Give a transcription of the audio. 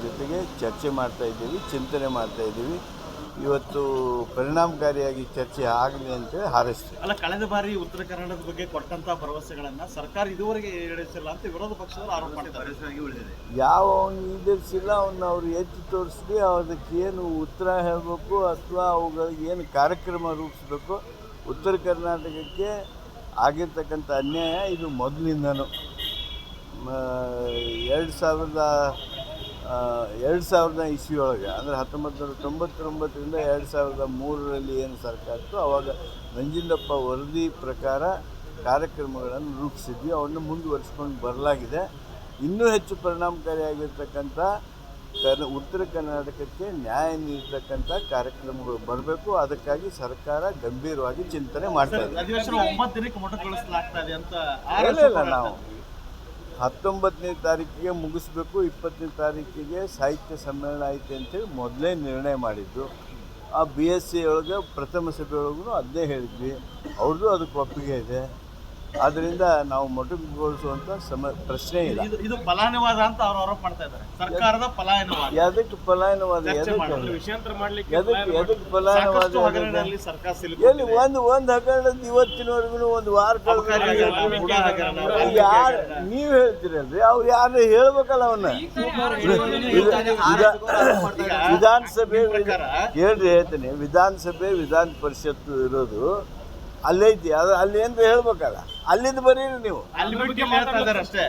ಜೊತೆಗೆ ಚರ್ಚೆ ಮಾಡ್ತಾ ಇದ್ದೀವಿ, ಚಿಂತನೆ ಮಾಡ್ತಾ ಇದ್ದೀವಿ. ಇವತ್ತು ಪರಿಣಾಮಕಾರಿಯಾಗಿ ಚರ್ಚೆ ಆಗಲಿ ಅಂತೇಳಿ ಹಾರೈಸ್ತೀವಿ. ಅಲ್ಲ, ಕಳೆದ ಬಾರಿ ಉತ್ತರ ಕನ್ನಡದ ಬಗ್ಗೆ ಕೊಟ್ಟಂತ ಭರವಸೆಗಳನ್ನ ಸರ್ಕಾರ ಇದುವರೆಗೆ ಈಡೇರಿಸಿಲ್ಲ ಅಂತ ವಿರೋಧ ಪಕ್ಷದವರು ಆರೋಪ ಮಾಡ್ತಾರೆ. ಯಾವ ಅವನು ಈಡೇರಿಸಿಲ್ಲ, ಅವನ್ನ ಅವ್ರು ಎತ್ತಿ ತೋರಿಸ್ಲಿ, ಅದಕ್ಕೆ ಏನು ಉತ್ತರ ಹೇಳಬೇಕು ಅಥವಾ ಅವುಗಳಿಗೆ ಏನು ಕಾರ್ಯಕ್ರಮ ರೂಪಿಸಬೇಕು. ಉತ್ತರ ಕರ್ನಾಟಕಕ್ಕೆ ಆಗಿರ್ತಕ್ಕಂಥ ಅನ್ಯಾಯ ಇದು ಮೊದಲಿಂದನೂ 2000 ಇಸ್ವಿಯೊಳಗೆ ಅಂದರೆ 1999ರಿಂದ 2003ರಲ್ಲಿ ಏನು ಸರ್ಕಾರ ಇತ್ತು, ಆವಾಗ ನಂಜುಂಡಪ್ಪ ವರದಿ ಪ್ರಕಾರ ಕಾರ್ಯಕ್ರಮಗಳನ್ನು ರೂಪಿಸಿದ್ವಿ. ಅವನ್ನು ಮುಂದುವರಿಸ್ಕೊಂಡು ಬರಲಾಗಿದೆ. ಇನ್ನೂ ಹೆಚ್ಚು ಪರಿಣಾಮಕಾರಿಯಾಗಿರ್ತಕ್ಕಂಥ ಉತ್ತರ ಕರ್ನಾಟಕಕ್ಕೆ ನ್ಯಾಯ ನೀಡತಕ್ಕಂಥ ಕಾರ್ಯಕ್ರಮಗಳು ಬರಬೇಕು. ಅದಕ್ಕಾಗಿ ಸರ್ಕಾರ ಗಂಭೀರವಾಗಿ ಚಿಂತನೆ ಮಾಡ್ತಾ ಇದೆ. ಇಲ್ಲ, ನಾವು 19ನೇ ತಾರೀಕಿಗೆ ಮುಗಿಸ್ಬೇಕು, 20ನೇ ತಾರೀಕಿಗೆ ಸಾಹಿತ್ಯ ಸಮ್ಮೇಳನ ಐತೆ ಅಂತೇಳಿ ಮೊದಲೇ ನಿರ್ಣಯ ಮಾಡಿದ್ದು. ಆ BSc ಒಳಗೆ ಪ್ರಥಮ ಸಭೆಯೊಳಗೂ ಅದನ್ನೇ ಹೇಳಿದ್ವಿ. ಅವ್ರದ್ದು ಅದಕ್ಕೆ ಒಪ್ಪಿಗೆ ಇದೆ. ಆದ್ದರಿಂದ ನಾವು ಮೊಟಕುಗೊಳಿಸುವಂಥ ಪ್ರಶ್ನೆ ಇಲ್ಲ. ಇದು ಪಲಾಯನವಾದ ಅಂತ ಅವರು ಆರೋಪ ಮಾಡ್ತಾ ಇದ್ದಾರೆ. ಸರ್ಕಾರದ ಪಲಾಯನವಾದ. ಎದಕ್ಕೆ ಪಲಾಯನವಾದ? ಎದಕ್ಕೆ ಪಲಾಯನವಾದ? ಎಲ್ಲಿ ಒಂದು ಹಗರಣದ ಇವತ್ತಿನವರೆಗೂ ಒಂದು ವಾರ ಯಾರು ನೀವು ಹೇಳ್ತೀರಲ್ರಿ, ಅವ್ರು ಯಾರು ಹೇಳ್ಬೇಕಲ್ಲ ಅವನ್ನ. ವಿಧಾನಸಭೆ ಹೇಳ್ತೀನಿ, ವಿಧಾನಸಭೆ ವಿಧಾನ ಪರಿಷತ್ತು ಇರೋದು ಅಲ್ಲೈತಿ. ಅದು ಅಲ್ಲಿ ಅಂತ ಹೇಳ್ಬೇಕಲ್ಲ, ಅಲ್ಲಿಂದ ಬರೀರಿ ನೀವು. ಅಲ್ಲಿ ಬಗ್ಗೆ ಮಾತಾಡ್ತಾರೆ ಅಷ್ಟೇ.